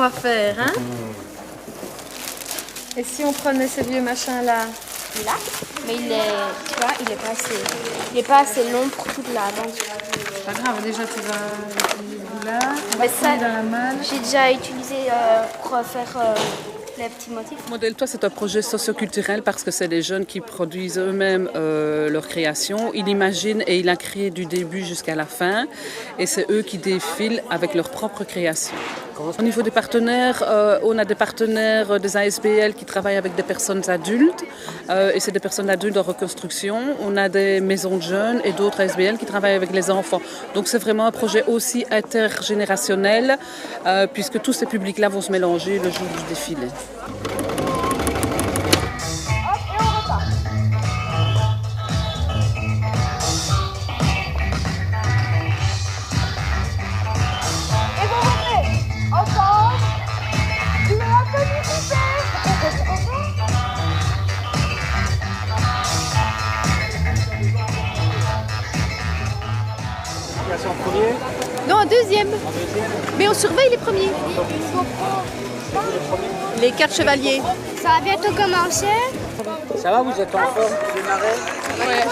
va faire, hein? Et si on prenait ce vieux machin-là? Là, mais il est, tu vois, il est pas assez long pour toute la aventure. C'est pas grave, déjà tu vas l'utiliser là, on va Mais ça, dans la malle. j'ai déjà utilisé pour faire les petits motifs. Modèle Toi, c'est un projet socioculturel parce que c'est les jeunes qui produisent eux-mêmes leur création. Ils imaginent et ils la créent du début jusqu'à la fin. Et c'est eux qui défilent avec leur propre création. Au niveau des partenaires, on a des partenaires des ASBL qui travaillent avec des personnes adultes. Et c'est des personnes adultes en reconstruction. On a des maisons de jeunes et d'autres ASBL qui travaillent avec les enfants. Donc c'est vraiment un projet aussi intergénérationnel puisque tous ces publics-là vont se mélanger le jour du défilé. En premier? Non, en deuxième. Mais on surveille les premiers. Les 4 chevaliers. Ça va bientôt commencer. Ça va, vous êtes en forme pour démarrer? Ouais.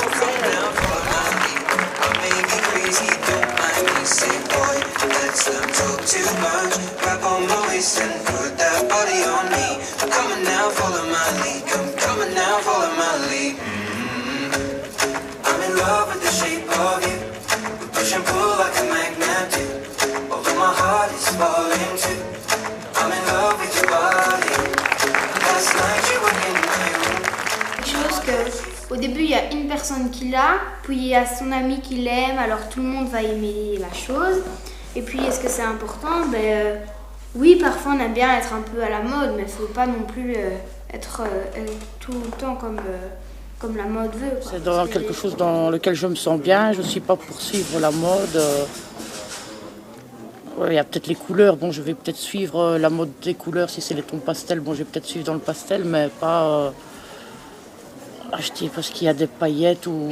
Au début, il y a une personne qui l'a, puis il y a son ami qui l'aime, alors tout le monde va aimer la chose. Et puis, est-ce que c'est important? Oui, parfois on aime bien être un peu à la mode, mais il ne faut pas non plus être tout le temps comme la mode veut. C'est dans quelque chose dans lequel je me sens bien, je ne suis pas pour suivre la mode. Il y a peut-être les couleurs, bon je vais peut-être suivre la mode des couleurs, si c'est les tons pastels, bon je vais peut-être suivre dans le pastel, mais pas acheter parce qu'il y a des paillettes ou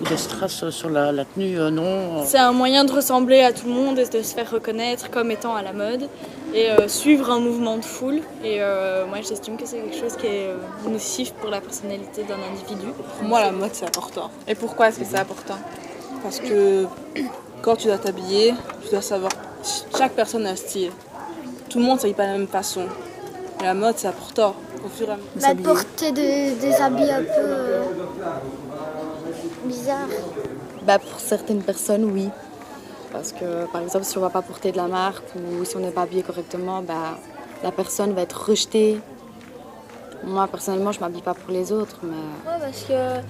des strass sur la tenue, non. C'est un moyen de ressembler à tout le monde et de se faire reconnaître comme étant à la mode et suivre un mouvement de foule. Et moi j'estime que c'est quelque chose qui est nocif pour la personnalité d'un individu. Pour moi la mode c'est important. Et pourquoi est-ce que c'est important? Parce que quand tu dois t'habiller, tu dois savoir, chaque personne a un style. Tout le monde ne s'habille pas de la même façon. Et la mode c'est important. Au fur et à mesure. Porter des habits un peu bizarres. Pour certaines personnes, oui. Parce que, par exemple, si on ne va pas porter de la marque ou si on n'est pas habillé correctement, la personne va être rejetée. Moi, personnellement, je ne m'habille pas pour les autres. Mais... Ouais, parce qu'il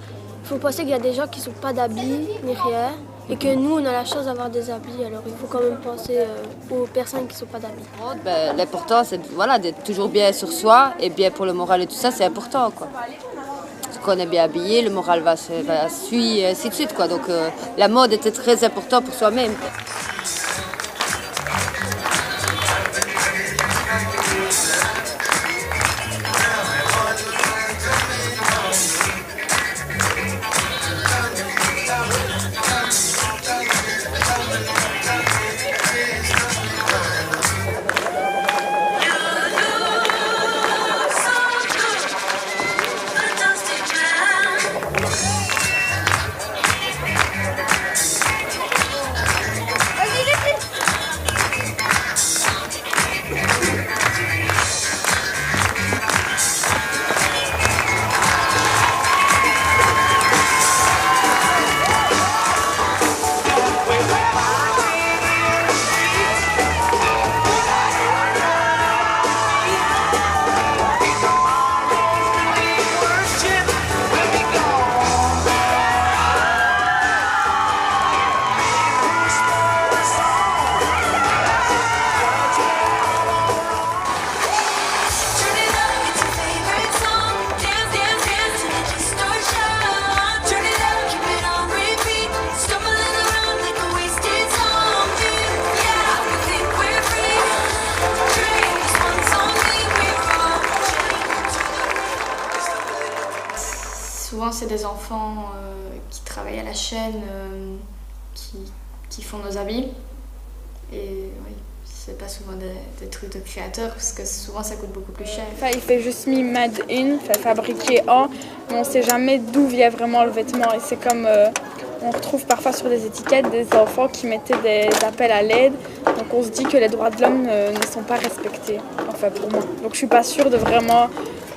faut penser qu'il y a des gens qui ne sont pas d'habits, ni rien. Et que nous, on a la chance d'avoir des habits, alors il faut quand même penser aux personnes qui ne sont pas d'habits. L'important, c'est d'être toujours bien sur soi et bien pour le moral et tout ça, c'est important, quoi. Parce qu'on est bien habillé, le moral va suivre, et ainsi de suite, quoi. Donc la mode était très importante pour soi-même. Souvent, c'est des enfants qui travaillent à la chaîne qui font nos habits. Et oui, c'est pas souvent des trucs de créateurs parce que souvent ça coûte beaucoup plus cher. Enfin, il fait juste mis made in, fabriqué en, mais on sait jamais d'où vient vraiment le vêtement. Et c'est comme on retrouve parfois sur des étiquettes des enfants qui mettaient des appels à l'aide. Donc on se dit que les droits de l'homme ne sont pas respectés, enfin pour moi. Donc je suis pas sûre de vraiment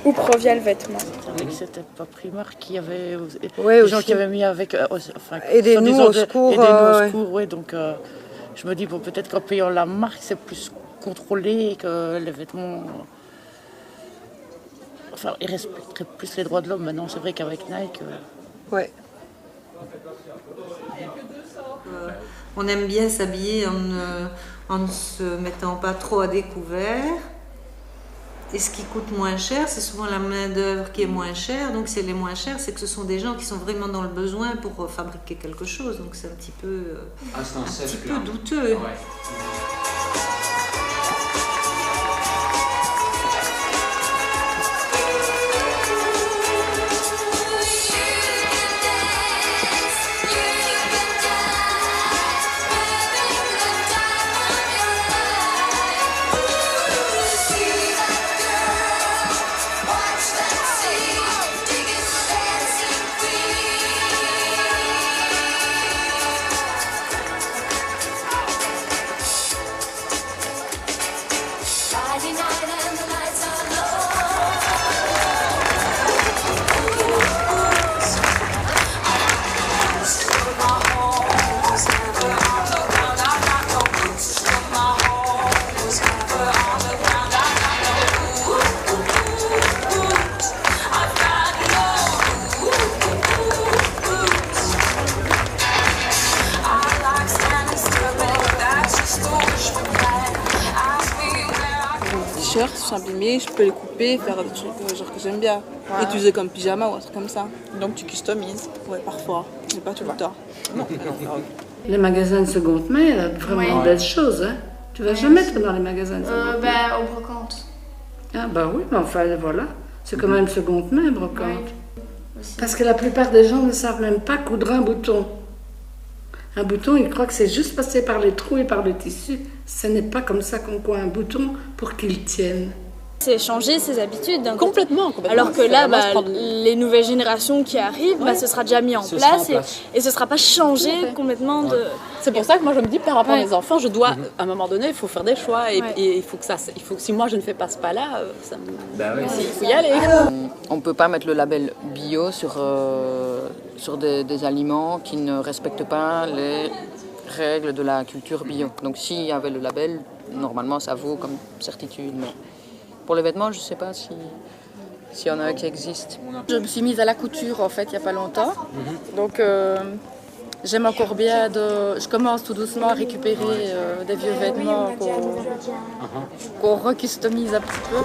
où provient le vêtement. C'était pas Primark qui avait des gens qui avaient mis avec aidez-nous au secours. Ouais, donc je me dis bon, peut-être qu'en payant la marque c'est plus contrôlé que les vêtements. Enfin, ils respecteraient plus les droits de l'homme. Maintenant, c'est vrai qu'avec Nike. Ouais. On aime bien s'habiller en ne se mettant pas trop à découvert. Et ce qui coûte moins cher, c'est souvent la main-d'œuvre qui est moins chère. Donc, c'est les moins chers, c'est que ce sont des gens qui sont vraiment dans le besoin pour fabriquer quelque chose. Donc, c'est un petit peu, douteux. Ouais. Sont abîmés, je peux les couper, faire des trucs genre que j'aime bien. Ouais. Utiliser comme pyjama ou un truc comme ça. Donc tu customises? Ouais, parfois, mais pas tout le temps. Non. Les magasins de seconde main, il y a vraiment de belles choses. Hein. Tu vas jamais être dans les magasins de seconde main? Au brocante. Ah bah oui, mais enfin voilà, c'est quand même seconde main, brocante. Parce que la plupart des gens ne savent même pas coudre un bouton. Un bouton, ils croient que c'est juste passer par les trous et par le tissu. Ce n'est pas comme ça qu'on coud un bouton pour qu'il tienne. C'est changer ses habitudes. Complètement. Alors que là, les nouvelles générations qui arrivent, ce sera déjà mis en place et ce ne sera pas changé complètement de... C'est pour ça que moi je me dis, par rapport aux enfants, je dois, à un moment donné, il faut faire des choix et il faut que si moi je ne fais pas ce pas-là, il faut y aller. On ne peut pas mettre le label bio sur des aliments qui ne respectent pas les règles de la culture bio. Donc s'il y avait le label, normalement ça vaut comme certitude. Mais pour les vêtements, je ne sais pas s'il y en a un qui existe. Je me suis mise à la couture en fait il n'y a pas longtemps. Donc j'aime encore bien je commence tout doucement à récupérer des vieux vêtements qu'on recustomise un petit peu.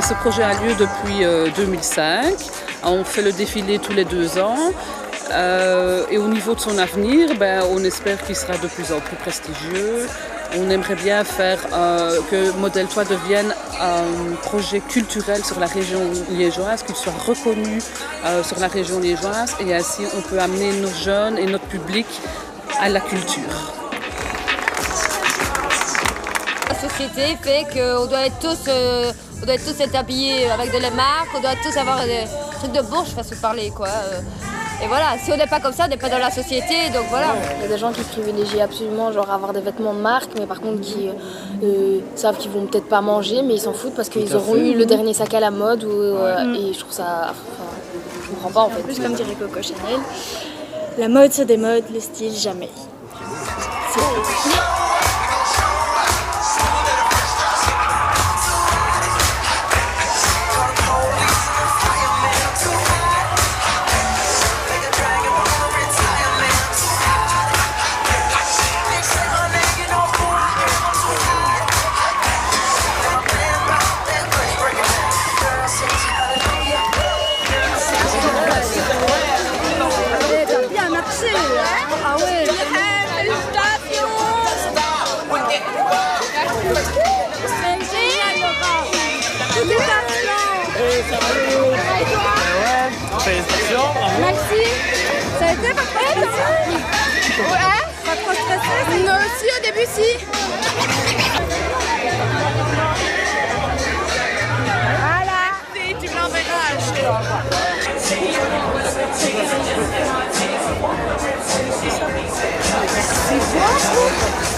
Ce projet a lieu depuis 2005. On fait le défilé tous les 2 ans. Et au niveau de son avenir, on espère qu'il sera de plus en plus prestigieux. On aimerait bien faire que Modèle Toi devienne un projet culturel sur la région liégeoise, qu'il soit reconnu sur la région liégeoise. Et ainsi, on peut amener nos jeunes et notre public à la culture. La société fait qu'on doit être tous être habillés avec de la marque, on doit tous avoir des trucs de bourge, façon de parler, quoi. Et voilà, si on n'est pas comme ça, on n'est pas dans la société, donc voilà. Il y a des gens qui privilégient absolument genre avoir des vêtements de marque, mais par contre qui savent qu'ils vont peut-être pas manger, mais ils s'en foutent parce qu'ils auront eu le dernier sac à la mode. Et je trouve ça... Je comprends pas en fait. Plus comme dirait Coco Chanel, la mode se démode, le style jamais. Bien marché, hein? Ah ouais. Félicitations. Félicitations. Merci. Ça a été pas trop stressé? Ouais. Pas trop stressé? Nous aussi au début si. Voilà. Tu me l'enverras. C'est bon.